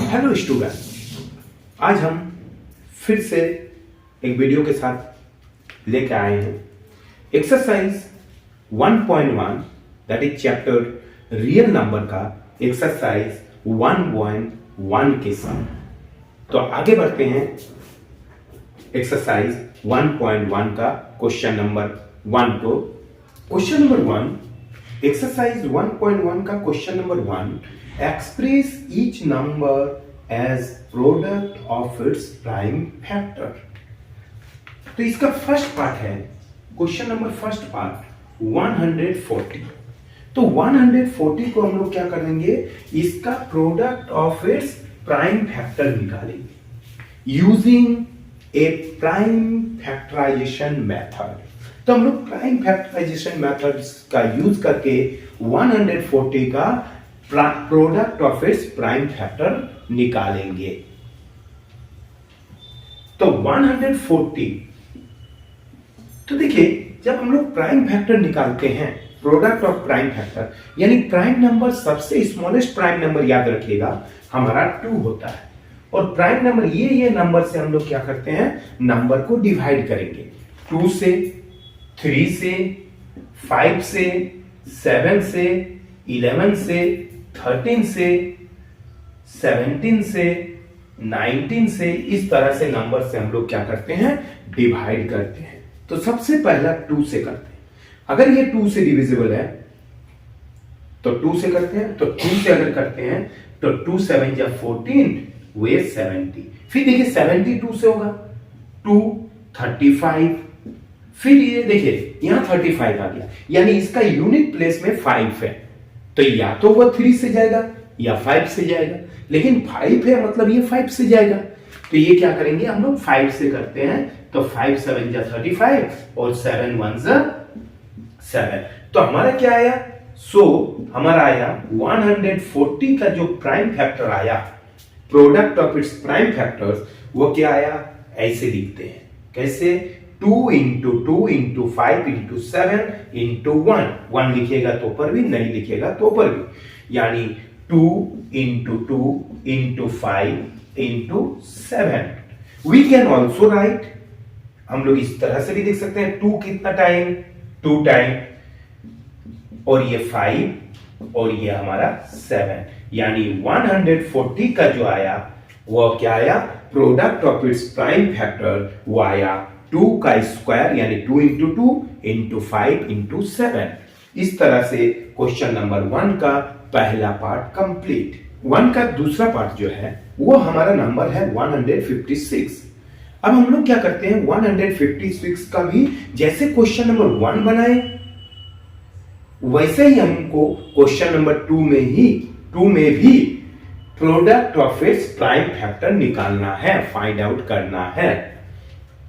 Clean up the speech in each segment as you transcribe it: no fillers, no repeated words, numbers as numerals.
Hello student, आज हम फिर से एक वीडियो के साथ लेके आए हैं exercise 1.1 that is chapter real number का एक्सरसाइज 1.1 के साथ। तो आगे बढ़ते हैं एक्सरसाइज 1.1 का क्वेश्चन नंबर 1 को। क्वेश्चन नंबर 1, एक्सरसाइज 1.1 का question number 1, express each number as product of its prime factor. तो इसका फर्स्ट पार्ट है, क्वेश्चन नंबर फर्स्ट पार्ट 140। तो 140 को हम लोग क्या करेंगे, इसका product of its prime factor निकालेंगे using a prime factorization method. तो हम लोग प्राइम फैक्टराइजेशन मेथड का यूज करके 140 का product of its prime factor निकालेंगे। तो 140, तो देखिए जब हम लोग प्राइम फैक्टर निकालते हैं, प्रोडक्ट ऑफ प्राइम फैक्टर यानी प्राइम नंबर सबसे स्मॉलेस्ट प्राइम नंबर याद रखिएगा हमारा 2 होता है, और प्राइम नंबर ये नंबर से हम लोग क्या करते हैं, नंबर को डिवाइड करेंगे 2 से, 3 से, 5 से, 7 से, 11 से, 13 से, 17 से, 19 से, इस तरह से नंबर से हम लोग क्या करते हैं, डिवाइड करते हैं। तो सबसे पहला 2 से करते हैं। अगर ये 2 से डिविजिबल है तो 2 से करते हैं, तो 2 से अगर करते हैं तो 2 7 या 14 वे 70। फिर देखिए 72 से होगा 2 35, फिर ये देखिए यहां 35 आ गया, यानी इसका यूनिट प्लेस में 5 है, तो या तो वह 3 से जाएगा या 5 से जाएगा, लेकिन 5 है मतलब ये 5 से जाएगा। तो ये क्या करेंगे हम लोग 5 से करते हैं, तो 5 7 जा 35 और 7 1 जा 7। तो हमारा क्या आया, हमारा आया 140 का जो प्राइम फैक्टर आया, product of its prime factors, वो क्या आया, ऐसे लिखते हैं। कैसे, 2 into 2 into 5 into 7 into 1 लिखिएगा तो पर भी, नहीं लिखिएगा तो पर भी, यानी 2 into 2 into 5 into 7। We can also write, हम लोग इस तरह से भी देख सकते हैं, 2 कितना टाइम, 2 टाइम, और ये 5 और ये हमारा 7, यानी 140 का जो आया वो क्या आया, product of its prime factor वो आया 2 का स्क्वायर, यानी 2 into 2 into 5 into 7। इस तरह से क्वेश्चन नंबर 1 का पहला पार्ट कंप्लीट। 1 का दूसरा पार्ट जो है वो हमारा नंबर है 156। अब हम लोग क्या करते हैं, 156 का भी जैसे क्वेश्चन नंबर 1 बनाए वैसे ही हमको क्वेश्चन नंबर 2 में भी product of its prime factor निकालना है, फाइंड आउट करना है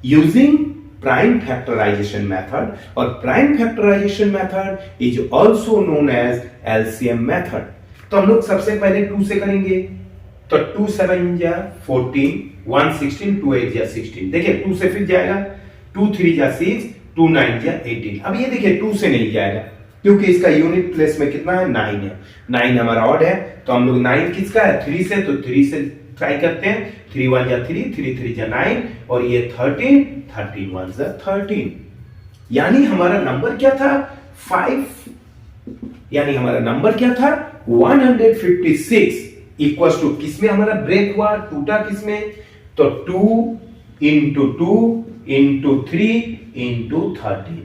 यूजिंग प्राइम फैक्टराइजेशन मेथड। और prime factorization method is also known as LCM method. तो हम लोग सबसे पहले 2 से करेंगे, तो 2 7 जा 14, 1 16, 2 8 जा 16। देखिए 2 से फिर जाएगा, 2 3 जा 6, 2 9 जा 18। अब ये देखिए 2 से नहीं जाएगा क्योंकि इसका यूनिट प्लेस में कितना है, 9 है। 9 हमारा ऑड है, तो हम लोग 9 किसका है, 3 से, तो 3 से ट्राई करते हैं। 3 1 जा 3, 3 3 जा 9, और ये 13, 13 1 जा 13, यानी हमारा नंबर क्या था, 5, यानी हमारा नंबर क्या था 156 इक्वल्स टू, किसमें हमारा ब्रेक हुआ, टूटा किसमें, तो 2 into 2 into 3 into 13।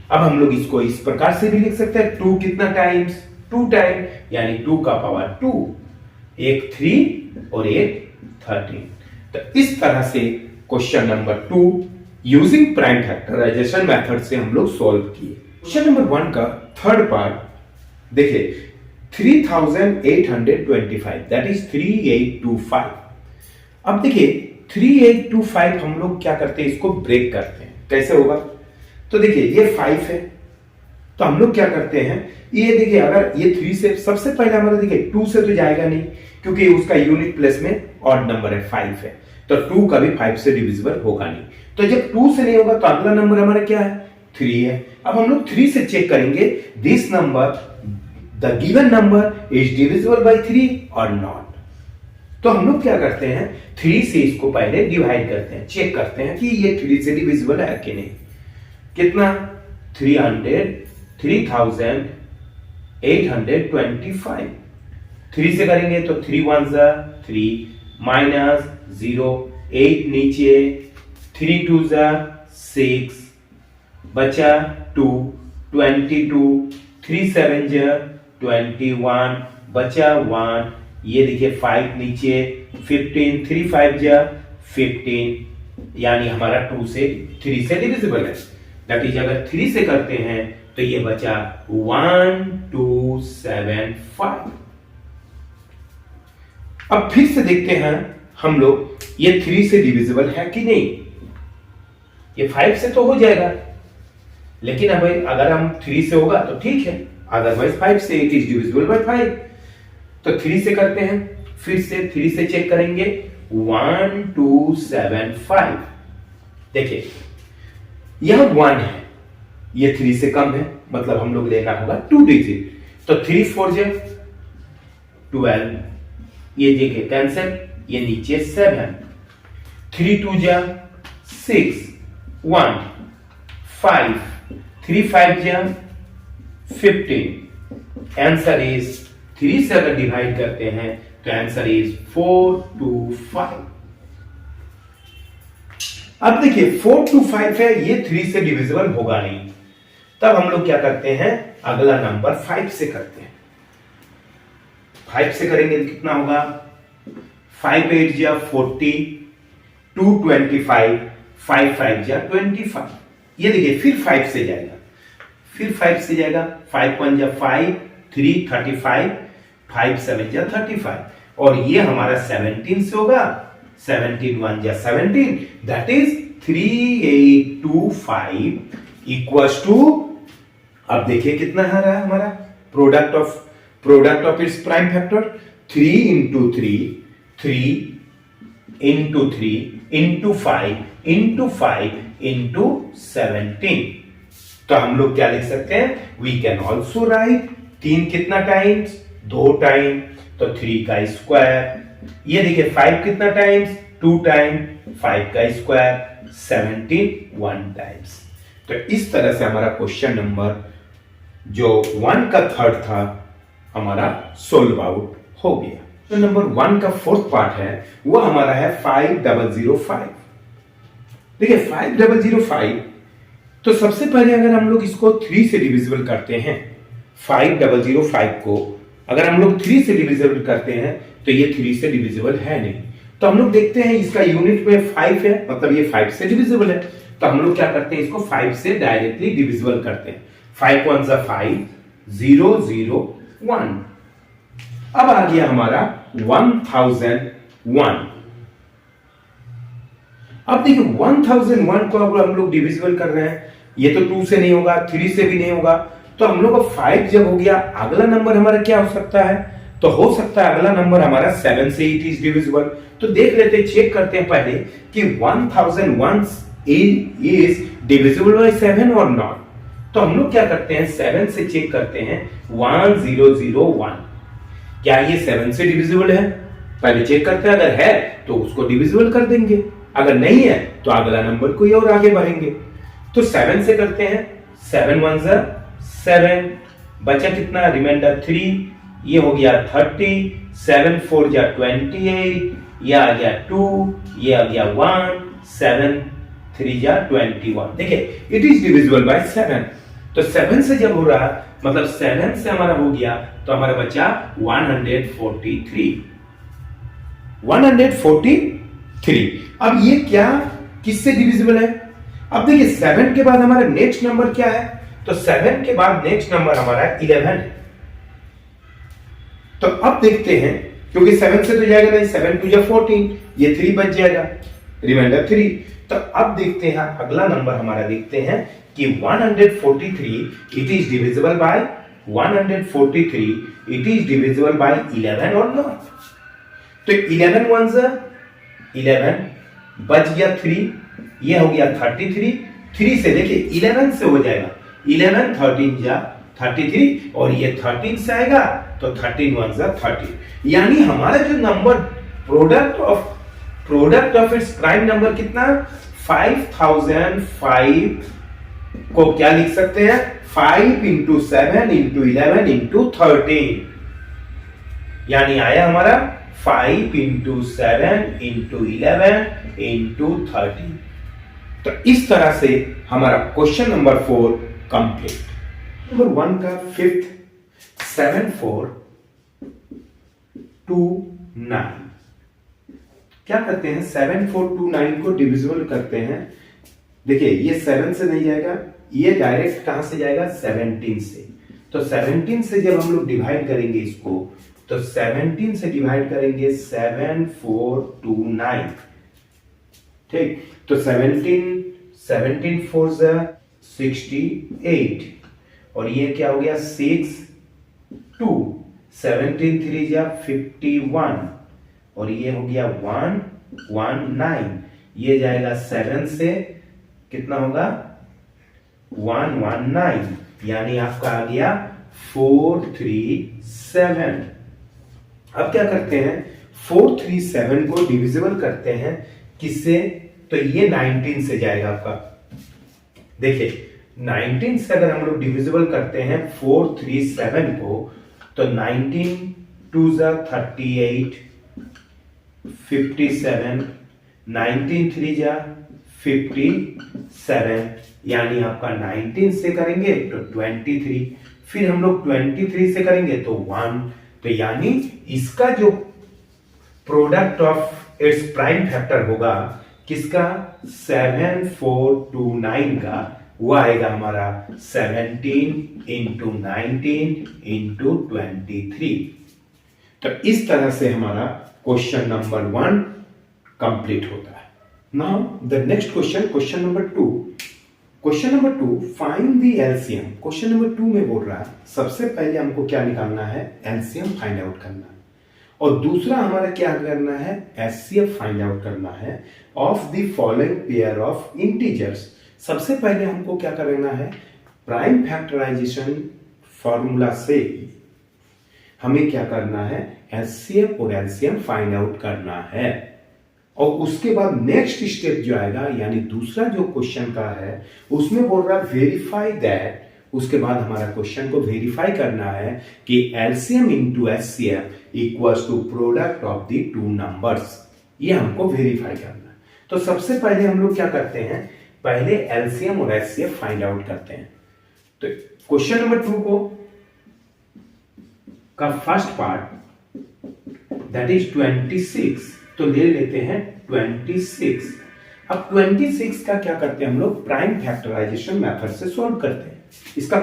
अब हम लोग इसको इस प्रकार से भी लिख सकते हैं, 2 कितना टाइम्स, 2 टाइम, यानी 2 का पावर 2, एक 3 और एक 13। तो इस तरह से question number 2 using prime factorization method से हम लोग सॉल्व किए। क्वेश्चन नंबर 1 का थर्ड पार्ट देखिए, 3825 दैट इज 3825। अब देखिए 3825 हम लोग क्या करते हैं, इसको ब्रेक करते हैं। कैसे होगा, तो देखिए ये 5 है, तो हम लोग क्या करते हैं, ये देखिए अगर ये 3 से, सबसे पहले हमारा देखिए 2 से तो जाएगा नहीं क्योंकि उसका यूनिट प्लेस में ऑड नंबर है 5 है, तो 2 कभी 5 से डिविजिबल होगा नहीं। तो जब 2 से नहीं होगा तो अगला नंबर हमारा क्या है, 3 है। अब हम लोग 3 से चेक करेंगे, this number, the given number is divisible by 3 और नॉट। तो हम लोग क्या करते हैं, 3 से इसको पहले डिवाइड करते हैं, चेक करते हैं कि ये 3 से डिविजिबल है कि नहीं। कितना, 3825। 3 से करेंगे तो 3 1 3 माइनस 0, 8 नीचे, 3 2 6, बचा 2, 22, 3 7 21, बचा 1, ये देखिए 5 नीचे, 15, 3 5 15, यानी हमारा 2 से 3 से डिविजिबल है। दैट इज अगर 3 से करते हैं तो ये बचा 1275। अब फिर से देखते हैं हम लोग ये 3 से डिविजिबल है कि नहीं। ये 5 से तो हो जाएगा, लेकिन अब अगर हम 3 से होगा तो ठीक है, अदरवाइज 5 से इट इज डिविजिबल बाय 5। तो 3 से करते हैं, फिर से 3 से चेक करेंगे, 1275। देखिए यह 1 है, ये 3 से कम है, मतलब हम लोग लेना होगा 2 डिजिट। तो 3 4 12, ये देखिए कैंसिल, ये नीचे 7, 3 2 6, 1 5, 3 5 15। आंसर इज 3 से अगर डिवाइड करते हैं तो आंसर इज 425। अब देखिए 425 है, ये 3 से डिविजिबल होगा नहीं। तब हम लोग क्या करते हैं, अगला नंबर 5 से करते हैं। 5 से करेंगे तो कितना होगा, 5 8 40, 2 25, 5 5 25। ये देखिए फिर 5 से जाएगा, फिर 5 से जाएगा, 5 1 5, 3 35, 5 7 35, और ये हमारा 17 से होगा, 17 1 17, दैट इज 3825 इक्वल्स टू, अब देखिए कितना आ रहा है हमारा product of its prime factor, 3 into 3, 3 into 3 into 5 into 5 into 17। तो हम लोग क्या लिख सकते हैं, वी कैन ऑल्सो राइट 3 कितना टाइम्स, 2 टाइम, तो 3 का स्क्वायर, ये देखिए 5 कितना टाइम्स, 2 टाइम, 5 का स्क्वायर, 17 1 टाइम्स। तो इस तरह से हमारा क्वेश्चन नंबर जो 1 का थर्ड था हमारा सोल्व आउट हो गया। तो नंबर 1 का फोर्थ पार्ट है, वो हमारा है 5005। देखिए 5005, तो सबसे पहले अगर हम लोग इसको 3 से डिविजिबल करते हैं, 5005 को अगर हम लोग 3 से डिविजिबल करते हैं तो ये 3 से डिविजिबल है नहीं। तो हम लोग देखते हैं इसका यूनिट में 5 है, मतलब ये 5 से डिविजिबल है। तो हम लोग क्या करते हैं, इसको 5 से डायरेक्टली डिविजिबल करते हैं। 5 1 5, 0 0 1। अब आ गया हमारा 1001। अब देखिए 1001 को अब हम लोग डिविजिबल कर रहे हैं, ये तो 2 से नहीं होगा, 3 से भी नहीं होगा। तो हम लोग 5 जब हो गया, अगला नंबर हमारा क्या हो सकता है, तो हो सकता है अगला नंबर हमारा 7 से इट इज डिविजिबल। तो देख लेते हैं, चेक करते हैं पहले कि 1001 इज डिविजिबल बाय 7 और नॉट। तो हम लोग क्या करते हैं, 7 से चेक करते हैं, 1001, क्या ये 7 से डिविजिबल है, पहले चेक करते हैं, अगर है तो उसको डिविजिबल कर देंगे, अगर नहीं है तो अगला नंबर कोई और आगे बढ़ेंगे। तो 7 से करते हैं, 7 1 7, बचा कितना, रिमाइंडर 3, ये हो गया 30, 7 4 28, ये आ गया 2, ये आ गया 1, 7 3 21। देखिए इट इज डिविजिबल बाय 7। तो 7 से जब हो रहा, मतलब 7 से हमारा हो गया, तो हमारा बचा 143। अब ये क्या किससे डिविजिबल है, अब देखिए 7 के बाद हमारा नेक्स्ट नंबर क्या है, तो 7 के बाद नेक्स्ट नंबर हमारा 11 है। तो अब देखते हैं, क्योंकि 7 से तो जाएगा नहीं, 7 2 14, ये 3 बच जाएगा, रिमाइंडर 3। तो अब देखते हैं अगला नंबर हमारा, देखते हैं कि 143 it is divisible by 143 it is divisible by 11 और नॉट। तो 11 1 11, बच गया 3, ये हो गया 33। 3 से देखिए 11 से हो जाएगा, 11 13 33, और ये 13 से आएगा तो 13 1 13। यानी हमारा जो number product of its prime number कितना, 5005 को क्या लिख सकते हैं, 5 इंटू 7 इंटू 11 इंटू 13, यानी आया हमारा 5 इंटू 7 इंटू 11 इंटू 13। तो इस तरह से हमारा क्वेश्चन नंबर 4 कंप्लीट। नंबर 1 का फिफ्थ 7429, क्या करते हैं, 7429 को डिविजिबल करते हैं। देखिए ये 7 से नहीं जाएगा, ये डायरेक्ट कहां से जाएगा, 17 से। तो 17 से जब हम लोग डिवाइड करेंगे इसको, तो 17 से डिवाइड करेंगे 7429, ठीक। तो 17 4 68, और ये क्या हो गया 6 2, 17 3 51, और ये हो गया 119, ये जाएगा 7 से, कितना होगा 119, यानी आपका आ गया 437। अब क्या करते हैं, 437 को डिविजिबल करते हैं किससे, तो ये 19 से जाएगा आपका। देखिए 19 से अगर हम लोग डिविजिबल करते हैं 437 को, तो 19 2 38, 57, 19 3 57, यानी आपका 19 से करेंगे तो 23, फिर हम लोग 23 से करेंगे तो 1, तो यानी इसका जो product of its prime factor होगा किसका, 7429 का, वो आएगा हमारा 17 इंटू 19 इंटू 23। तो इस तरह से हमारा क्वेश्चन नंबर 1 कंप्लीट होता है। Now the next question number 2। Question number 2, find the LCM. Question number 2 में बोल रहा है सबसे पहले हमको क्या निकालना है, एलसीएम फाइंड आउट करना है, और दूसरा हमारा क्या करना है, एचसीएफ फाइंड आउट करना है of the following pair of integers. सबसे पहले हमको क्या करना है, प्राइम फैक्टराइजेशन फॉर्मूला से हमें क्या करना है, एचसीएफ और एलसीएम फाइंड आउट करना है। और उसके बाद नेक्स्ट स्टेप जो आएगा, यानी दूसरा जो क्वेश्चन का है उसमें बोल रहा है वेरीफाई दैट, उसके बाद हमारा क्वेश्चन को वेरीफाई करना है कि LCM into HCF equals to product of the two numbers, ये हमको वेरीफाई करना है। तो सबसे पहले हम लोग क्या करते हैं, पहले एलसीएम और एचसीएफ फाइंड आउट करते हैं। तो क्वेश्चन नंबर 2 को का फर्स्ट पार्ट दैट इज 26, तो ले लेते हैं 26। अब 26 का क्या करते हैं हम लोग, प्राइम फैक्टराइजेशन मेथड से सॉल्व करते हैं, इसका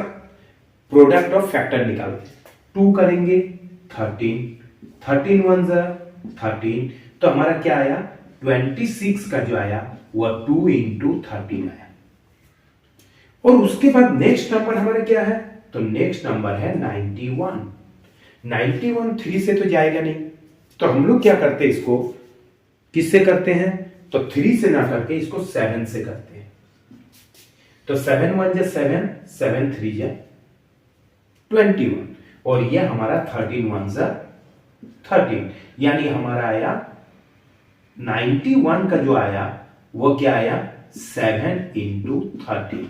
प्रोडक्ट ऑफ फैक्टर निकालते हैं। 2 करेंगे 13, 13 1 13, तो हमारा क्या आया, 26 का जो आया वो 2 इंटू 13 आया। और उसके बाद नेक्स्ट नंबर हमारा क्या है, तो नेक्स्ट नंबर है 91। 91 3 से तो जाएगा नहीं, तो हम लोग क्या करते हैं, इसको किससे करते हैं, तो 3 से ना करके इसको 7 से करते हैं। तो 7 1 7, 7 3 21, और ये हमारा 13 1 13, यानी हमारा आया 91 का जो आया वो क्या आया, 7 इंटू 13।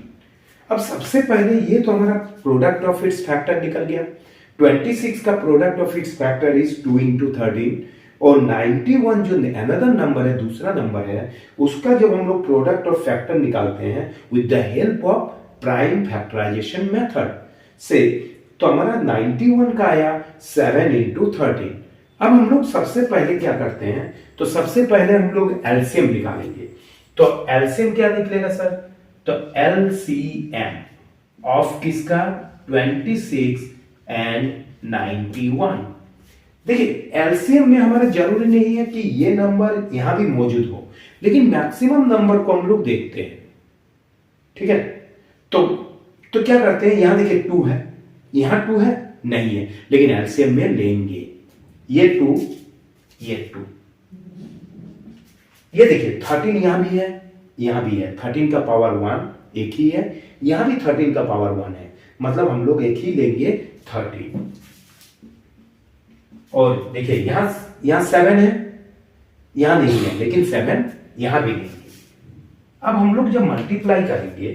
अब सबसे पहले ये तो हमारा प्रोडक्ट ऑफ इट्स फैक्टर निकल गया। 26 का product of it's factor is 2 into 13, और 91 जो अनदर नंबर है, दूसरा नंबर है, उसका जब हम लोग प्रोडक्ट ऑफ फैक्टर निकालते हैं with the help of prime factorization method से, तो हमारा 91 का आया 7 इंटू 13। अब हम लोग सबसे पहले क्या करते हैं, तो सबसे पहले हम लोग एलसीएम निकालेंगे। तो एलसीएम क्या निकलेगा सर, तो एलसीएम ऑफ किसका, 26 एंड 91। देखिए एलसीएम में हमारा जरूरी नहीं है कि ये नंबर यहां भी मौजूद हो, लेकिन मैक्सिमम नंबर को हम लोग देखते हैं, ठीक है। तो क्या करते हैं, यहां देखिए 2 है, यहां 2 है नहीं है, लेकिन एलसीएम में लेंगे ये 2, ये 2, ये देखिए 13 यहां भी है, यहां भी है, 13 का पावर 1 एक ही है, यहां भी 13 का पावर 1 है, मतलब हम लोग एक ही लेंगे 13। और देखिए यहां 7 है, यहां नहीं है, लेकिन 7 यहां भी नहीं है। अब हम लोग जब मल्टीप्लाई करेंगे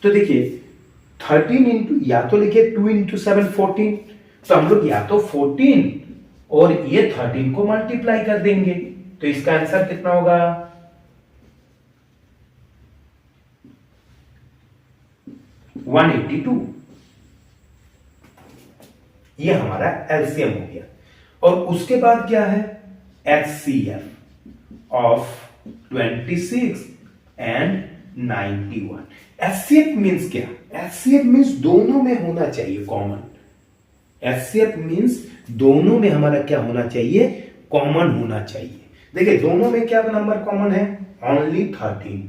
तो देखिए 13 इंटू, या तो लिखिए 2 इंटू 7 14, तो हम लोग या तो 14 और ये 13 को मल्टीप्लाई कर देंगे, तो इसका आंसर कितना होगा? 182। ये हमारा एलसीएम हो गया। और उसके बाद क्या है? HCF of 26 and 91। HCF means क्या? एचसीएफ मींस दोनों में होना चाहिए कॉमन। एचसीएफ मींस दोनों में हमारा क्या होना चाहिए? कॉमन होना चाहिए। देखिए दोनों में क्या नंबर कॉमन है? ओनली 13।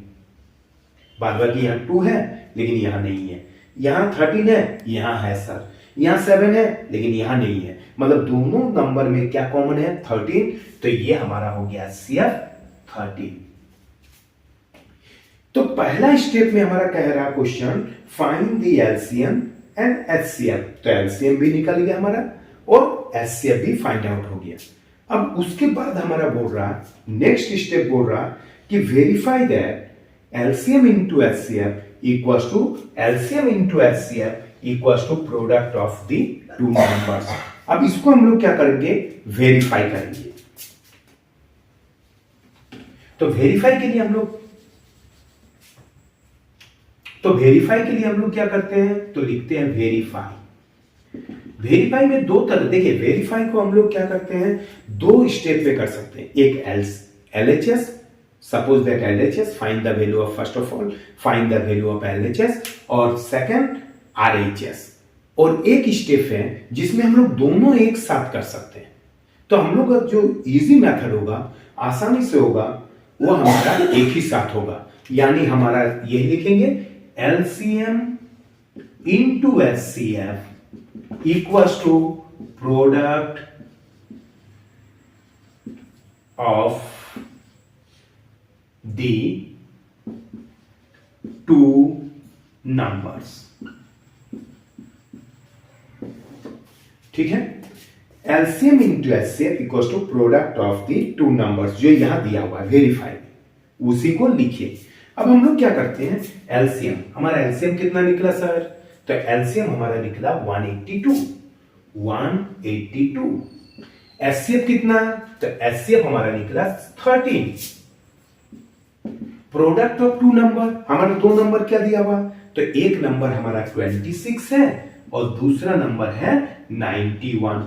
बाद बाकी यहां 2 है लेकिन यहां नहीं है, यहां 13 है, यहां है सर, यहां 7 है लेकिन यहां नहीं है, मतलब दोनों नंबर में क्या कॉमन है? 13। तो ये हमारा हो गया एचसीएफ 13। तो पहला स्टेप में हमारा कह रहा question find the LCM and HCF, तो एलसीएम भी निकल गया हमारा और एचसीएफ भी फाइंड आउट हो गया। अब उसके बाद हमारा बोल रहा, नेक्स्ट स्टेप बोल रहा कि verify that LCM into HCF equals to LCM into HCF equals to product of the two numbers. अब इसको हम लोग क्या करेंगे? वेरीफाई करेंगे। तो वेरीफाई के लिए हम लोग क्या करते हैं? तो लिखते हैं वेरीफाई। वेरीफाई में दो तरह, देखिए वेरीफाई को हम लोग क्या करते हैं? दो स्टेप पे कर सकते हैं। एक LHS, suppose that LHS find the value of, first of all find the value of LHS, और सेकंड आरएचएस। और एक स्टेप है जिसमें हम लोग दोनों एक साथ कर सकते हैं। तो हम लोग का जो इजी मेथड होगा, आसानी से होगा, वो हमारा एक ही साथ होगा। यानी हमारा ये लिखेंगे LCM into HCF equals to product of the two numbers. ठीक है, LCM into HCF equals to product of the two numbers, जो यहां दिया हुआ है वेरीफाई, उसी को लिखिए। अब हम लोग क्या करते हैं? एलसीएम, हमारा एलसीएम कितना निकला सर? तो एलसीएम हमारा निकला 182। एचसीएफ कितना? तो एचसीएफ हमारा निकला 13। प्रोडक्ट ऑफ टू नंबर, हमारा दो नंबर क्या दिया हुआ? तो एक नंबर हमारा 26 है और दूसरा नंबर है 91।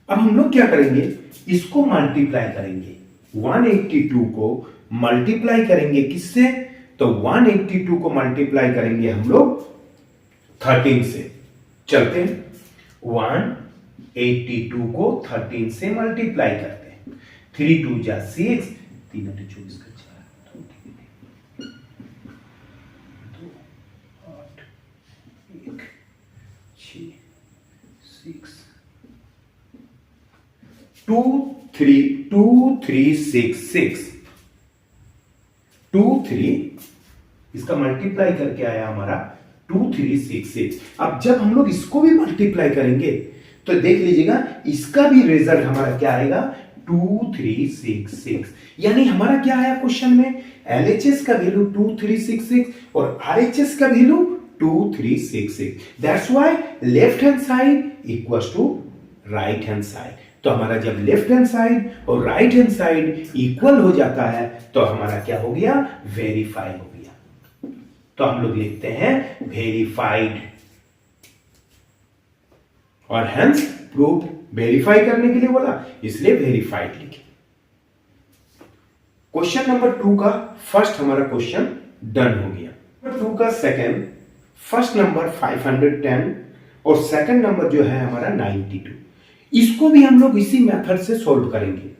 अब हम लोग क्या करेंगे? इसको मल्टीप्लाई करेंगे। 182 को मल्टीप्लाई करेंगे किससे? तो 182 को मल्टीप्लाई करेंगे हम लोग 13 से। चलते हैं, 182 को 13 से मल्टीप्लाई करते हैं। 3 2 जा 6, 3 8 24 का 4, 2 8 1 6 6 2 3 6 6 2 3, इसका मल्टीप्लाई करके आया हमारा 2366। अब जब हम लोग इसको भी मल्टीप्लाई करेंगे तो देख लीजिएगा इसका भी रिजल्ट हमारा क्या आएगा? 2366। यानी हमारा क्या आया क्वेश्चन में? एलएचएस का वैल्यू 2366 और आरएचएस का value 2366। That's why left hand side equals to right hand side. तो हमारा जब लेफ्ट हैंड साइड और राइट हैंड साइड इक्वल हो जाता है तो हमारा क्या हो गया? वेरीफाई हो गया। तो हम लोग लिखते हैं वेरीफाइड, और हेंस प्रूफ। वेरीफाई करने के लिए बोला इसलिए वेरीफाइड लिखे। क्वेश्चन नंबर 2 का फर्स्ट हमारा क्वेश्चन डन हो गया। नंबर 2 का सेकंड, फर्स्ट नंबर 510 और सेकंड नंबर जो है हमारा 92। इसको भी हम लोग इसी मेथड से सॉल्व करेंगे।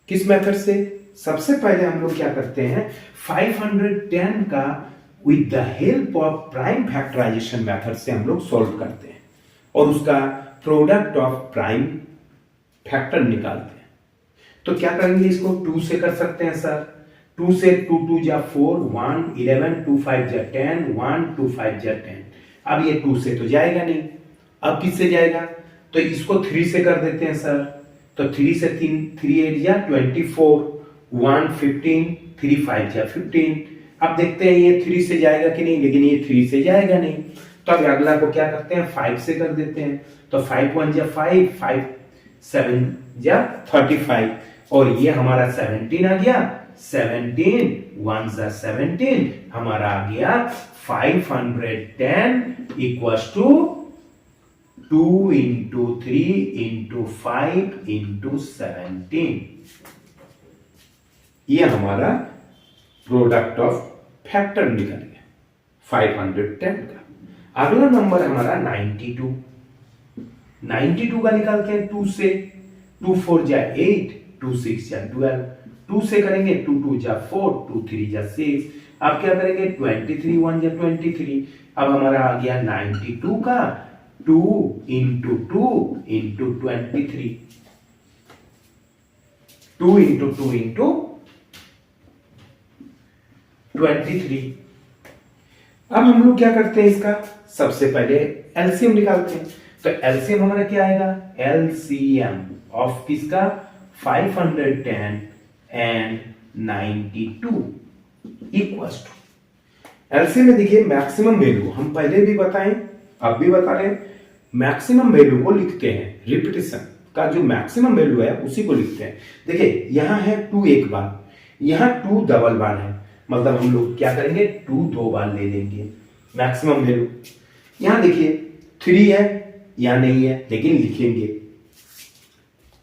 किस मेथड से? सबसे पहले हम लोग क्या करते हैं? 510 का with the help of prime factorization method से हम लोग सॉल्व करते हैं और उसका प्रोडक्ट ऑफ प्राइम फैक्टर निकालते हैं। तो क्या करेंगे? इसको 2 से कर सकते हैं सर। 2 से 2 2 जा 4, 1 11, 2 5 जा 10, 1 2 5 जा 10। अब ये 2 से तो जाएगा नहीं, अब किससे जाएगा? तो इसको 3 से कर देते हैं सर। तो 3 से 3 8 या 24, 1 15, 3 5 या 15। अब देखते हैं ये 3 से जाएगा कि नहीं, लेकिन ये 3 से जाएगा नहीं, तो अब अगला को क्या करते हैं 5 से कर देते हैं। तो 5 1 या 5, 5 7 या 35, और ये हमारा 17 आ गया। 17 1 जा 17, हमारा आ गया 510 equals to 2 into 3 into 5 into 17। ये हमारा प्रोडक्ट ऑफ फैक्टर निकल गया 510 का। अगला नंबर हमारा 92। 92 का निकालते हैं 2 से। 2 4 जा 8, 2 6 जा 12, 2 से करेंगे 2 2 जा 4, 2 3 जा 6। अब क्या करेंगे 23 1 जा 23। अब हमारा आ गया 92 का 2 इंटू 2 इंटू 23, 2 इंटू 2 इंटू 23। अब हम लोग क्या करते हैं इसका, सबसे पहले एलसीएम निकालते हैं। तो एलसीएम हमारा क्या आएगा, एलसीएम ऑफ किसका 510 एंड 92 इक्वल्स टू। एलसीएम में देखिए मैक्सिमम वैल्यू हम पहले भी बताएं, अब भी बता रहे हैं, मैक्सिमम वैल्यू को लिखते हैं, रिपीटेशन का जो मैक्सिमम वैल्यू है उसी को लिखते हैं। देखिए यहां है 2 एक बार, यहां 2 डबल बार है, मतलब हम लोग क्या करेंगे 2 दो बार ले लेंगे मैक्सिमम वैल्यू। यहां देखिए 3 है, यहां नहीं है लेकिन लिखेंगे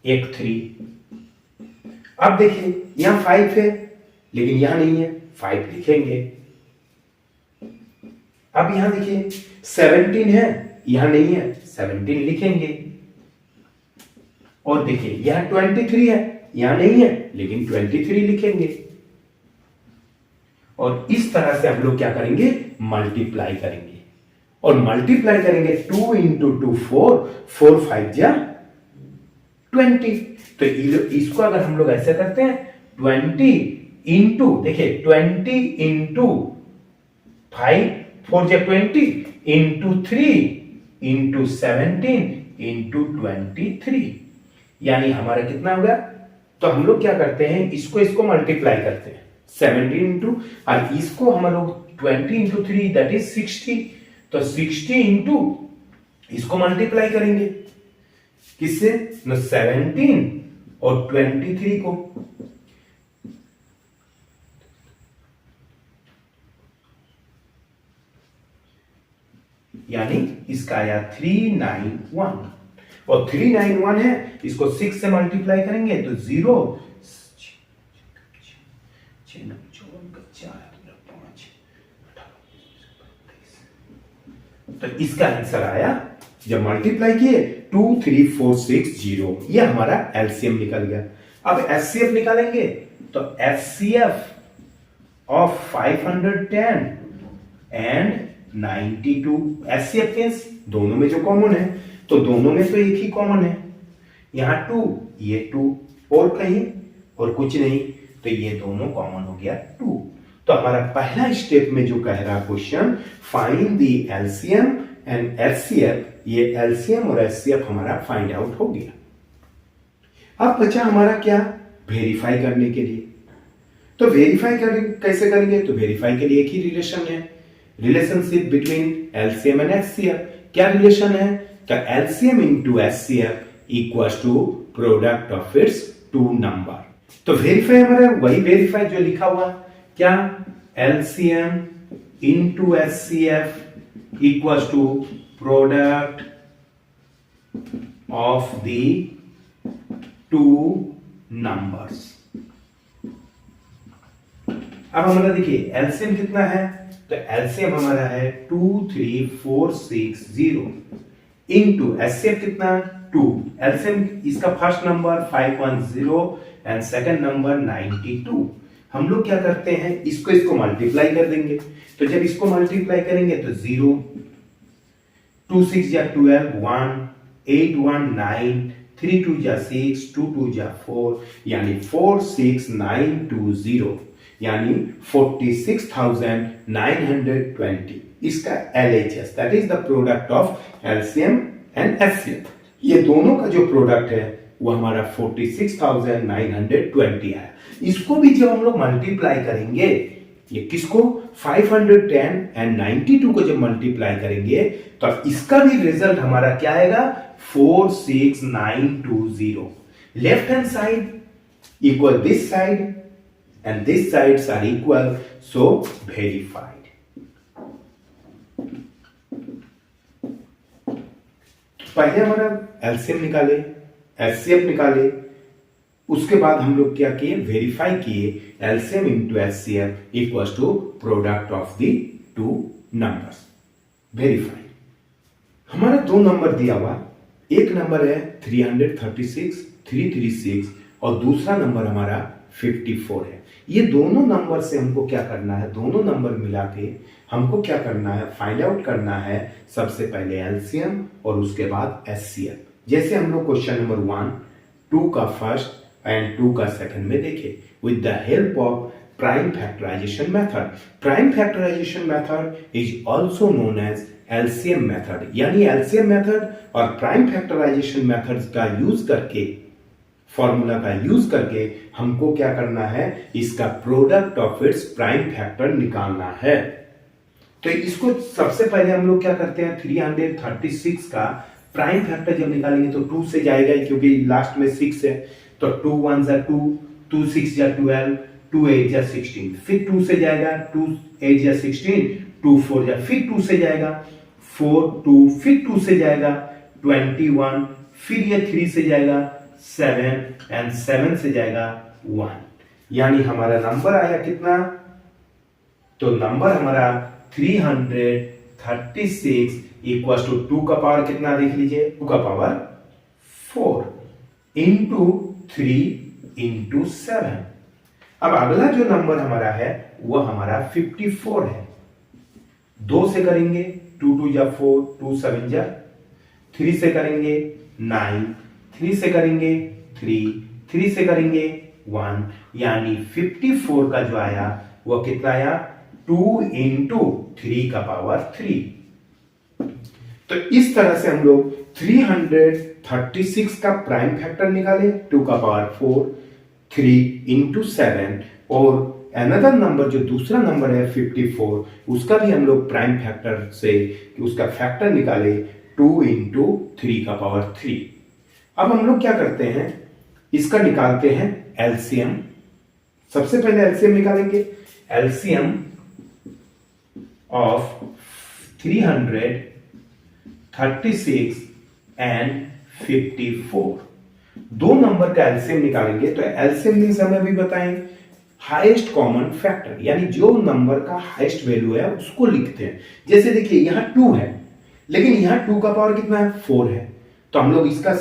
एक 3। अब देखिए यहां 5 है लेकिन यहां नहीं है, 5 लिखेंगे। अब यहां देखिए 17 है, यहां नहीं है, 17 लिखेंगे। और देखिए यहां 23 है, यहां नहीं है लेकिन 23 लिखेंगे। और इस तरह से हम लोग क्या करेंगे मल्टीप्लाई करेंगे, और मल्टीप्लाई करेंगे 2 इंटू 2 4, 4 5 जा 20। तो इसको अगर हम लोग ऐसे करते हैं 20 इंटू, देखिए 20 इंटू 5 4 जा 20 इंटू 3 इंटू 17 इंटू 23, यानी हमारा कितना होगा। तो हम लोग क्या करते हैं इसको मल्टीप्लाई करते हैं 17 इंटू, और इसको हम लोग 20 इंटू 3 दैट इज 60। तो 60 इंटू इसको मल्टीप्लाई करेंगे किससे, 17 और 23 को। यानी इसका आया 391, और 391 है, इसको 6 से मल्टीप्लाई करेंगे तो 0 तो इसका आंसर आया, जब मल्टीप्लाई किए 2 3 4 6 0, ये हमारा एलसीएम निकल गया। अब एचसीएफ निकालेंगे तो HCF of 510 and 92, HCF means दोनों में जो कॉमन है, तो दोनों में तो एक ही कॉमन है, यहां 2 ये 2 और कहीं और कुछ नहीं, तो ये दोनों कॉमन हो गया 2। तो हमारा पहला स्टेप में जो कह रहा question find the LCM and HCF, ये एलसीएम और एचसीएफ हमारा फाइंड आउट हो गया। अब बचा हमारा क्या, वेरीफाई करने के लिए। तो वेरीफाई कैसे करेंगे, तो वेरीफाई के लिए एक ही रिलेशन है, relationship between LCM and HCF. क्या रिलेशन है, तो LCM into HCF equals to product of its 2 number. तो वेरीफाई हमारा वही वेरीफाई जो लिखा हुआ, क्या LCM into HCF equals to product of the 2 numbers. अब हमारा देखिए एलसीएम कितना है, तो एलसीएम हमारा है 2 3 4 6 0 इंटू एचसीएफ कितना 2। एलसीएम इसका first number 510 and second number 92। हम लोग क्या करते हैं इसको मल्टीप्लाई कर देंगे, तो जब इसको मल्टीप्लाई करेंगे तो 0 2 6 जा 12 1 8 1 9 3 2 जा 6 2 2 जा 4, यानी 4 6 9 2 0, यानी 46,920 इसका LHS, that is the product of LCM and HCF. ये दोनों का जो प्रोडक्ट है वो हमारा 46,920 आया। इसको भी जब हम लोग मल्टीप्लाई करेंगे, ये किसको 510 एंड 92 को जब मल्टीप्लाई करेंगे तो इसका भी रिजल्ट हमारा क्या आएगा 46920। Left hand side equal this side and this sides are equal, so verified. पहले हमारा एलसीएम निकाले, एचसीएफ निकाले, उसके बाद हम लोग क्या किए वेरीफाई किए LCM into HCF equals to product of the two numbers. Verify हमारा दो नंबर दिया हुआ, एक नंबर है 336 और दूसरा नंबर हमारा 54 है। ये दोनों नंबर से हमको क्या करना है, दोनों नंबर मिला के हमको क्या करना है फाइंड आउट करना है सबसे पहले एलसीएम और उसके बाद एचसीएफ। जैसे हम लोग क्वेश्चन नंबर 1 2 का फर्स्ट एंड 2 का सेकंड में देखे with the help of prime factorization method. Prime factorization method is also known as LCM method, यानी एलसीएम मेथड और प्राइम फैक्टराइजेशन मेथड्स का यूज करके, फॉर्मूला का यूज करके हमको क्या करना है, इसका product of its prime factor निकालना है। तो इसको सबसे पहले हम लोग क्या करते हैं 336 का प्राइम फैक्टर जब निकालेंगे तो 2 से जाएगा क्योंकि लास्ट में 6 है, तो 2 1 जा 2, 2 6 जा 12, 2 8 जा 16, फिर 2 से जाएगा 2 8 जा 16, 2 4 जा फिर 2 से जाएगा 4 2, फिर 2 से जाएगा 21, फिर ये 3 से जाएगा 7 एंड 7 से जाएगा 1, यानी हमारा नंबर आया कितना, तो नंबर हमारा 336 इक्वल टू 2 का पावर कितना देख लीजिए 2 का पावर 4 इंटू 3 इंटू 7। अब अगला जो नंबर हमारा है वो हमारा 54 है। 2 से करेंगे 2 2 जा 4, 2 7 जा, 3 से करेंगे 9, 3 से करेंगे 3, 3 से करेंगे 1, यानी 54 का जो आया वो कितना आया 2 इंटू 3 का पावर 3। तो इस तरह से हम लोग 336 का प्राइम फैक्टर निकाले 2 का पावर 4, 3 इंटू 7, और अनदर नंबर जो दूसरा नंबर है 54 उसका भी हम लोग प्राइम फैक्टर से उसका फैक्टर निकाले 2 इंटू 3 का पावर 3। अब हम लोग क्या करते हैं, इसका निकालते हैं एलसीएम। सबसे पहले एलसीएम निकालेंगे, एलसीएम ऑफ 336 एंड 54, दो नंबर का एलसीएम निकालेंगे। तो एलसीएम मींस हमें अभी बताएं हाईएस्ट कॉमन फैक्टर, यानी जो नंबर का हाईएस्ट वैल्यू है उसको लिखते हैं। जैसे देखिए यहां 2 है लेकिन यहां 2 का पावर कितना है 4 है, तो हम लोग इसका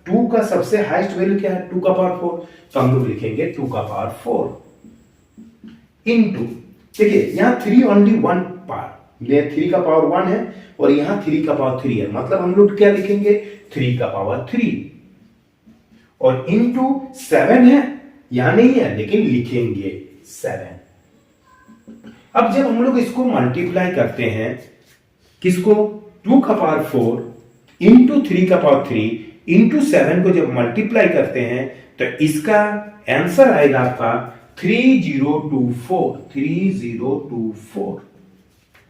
2 का सबसे हाईएस्ट वैल्यू क्या है 2 का पावर 4, तो हम लोग लिखेंगे 2 का पावर 4 इनटू, देखिए यहां 3 ओनली 1 पावर, ये 3 का पावर 1 है और यहां 3 का पावर 3 है, मतलब हम लोग क्या लिखेंगे 3 का पावर 3, और इनटू 7 है, यहां नहीं है लेकिन लिखेंगे 7। अब जब हम लोग इसको मल्टीप्लाई करते हैं, किसको 2 का पावर 4 इंटू 3 का पावर 3 इंटू 7 को जब मल्टीप्लाई करते हैं तो इसका आंसर आएगा आपका 3024।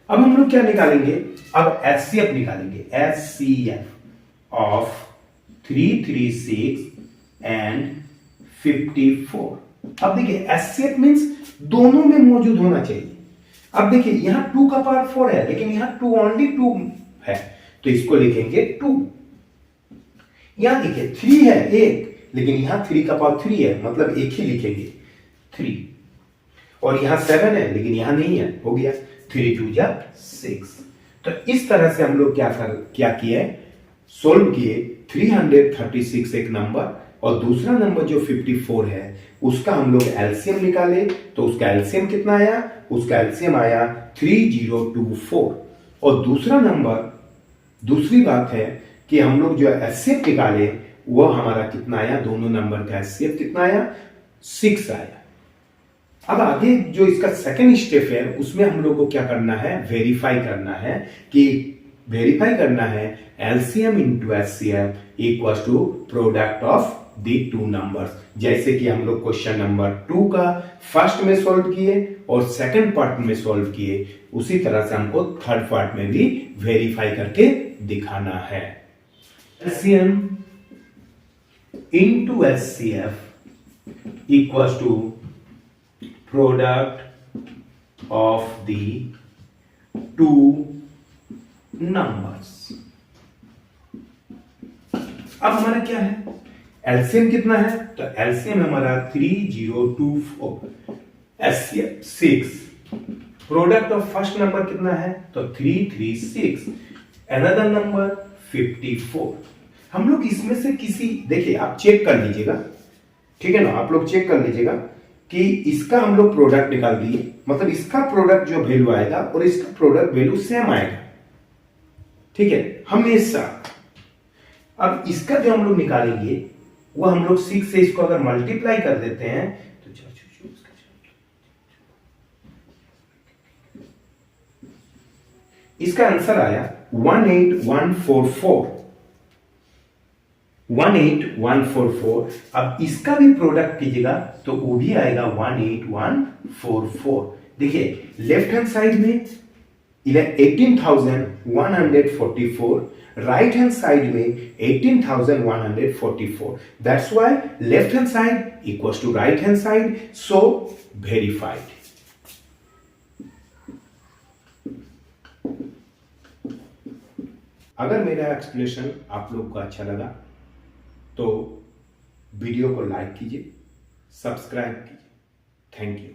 अब हम लोग क्या निकालेंगे, अब एचसीएफ निकालेंगे, एचसीएफ ऑफ 336 एंड 54। अब देखिए एचसीएफ मींस दोनों में मौजूद होना चाहिए। अब देखिए यहां 2 का पावर 4 है लेकिन यहां 2 ओनली 2 है, तो इसको लिखेंगे 2। यहां देखिए 3 है एक, लेकिन यहां 3 का पावर 3 है, मतलब एक ही लिखेंगे 3, और यहां 7 है लेकिन यहां नहीं है, हो गया 3 2 जा 6। तो इस तरह से हम लोग क्या किए, सोल्व किए 336 एक नंबर और दूसरा नंबर जो 54 है उसका हम लोग एलसीएम निकाले, तो उसका एलसीएम कितना आया, उसका एलसीएम आया 3024। और दूसरा नंबर, दूसरी बात है कि हम लोग जो एचसीएफ निकाले वो हमारा कितना आया, दोनों नंबर का एचसीएफ कितना आया 6 आया। अब आगे जो इसका सेकंड स्टेप है उसमें हम लोग को क्या करना है, वेरीफाई करना है, कि वेरीफाई करना है LCM into HCF equal to product of the two numbers. जैसे कि हम लोग क्वेश्चन नंबर 2 का फर्स्ट में सॉल्व किए और सेकंड पार्ट में सॉल्व किए, उसी तरह से हमको थर्ड पार्ट में भी वेरीफाई करके दिखाना है। LCM into HCF equals to product of the two numbers. अब हमारा क्या है, एलसीएम कितना है, तो एलसीएम हमारा 3024, HCF 6, product of first number कितना है, तो 336, अनदर नंबर 54। हम लोग इसमें से किसी, देखिए आप चेक कर लीजिएगा, ठीक है ना, आप लोग चेक कर लीजिएगा कि इसका हम लोग प्रोडक्ट निकाल दिए, मतलब इसका प्रोडक्ट जो वैल्यू आएगा और इसका प्रोडक्ट वैल्यू सेम आएगा, ठीक है, हमेशा। अब इसका जो हम लोग निकालेंगे वो हम लोग 6 से इसको अगर मल्टीप्लाई कर देते हैं तो इसका आंसर आया 18144। 18144। अब इसका भी प्रोडक्ट कीजिएगा तो वो भी आएगा 18144। देखिए लेफ्ट हैंड साइड में 18,144, राइट हैंड साइड में 18,144। That's why left hand side equals to right hand side, so verified. अगर मेरा एक्सप्लेनेशन आप लोग को अच्छा लगा तो वीडियो को लाइक कीजिए, सब्सक्राइब कीजिए। Thank you.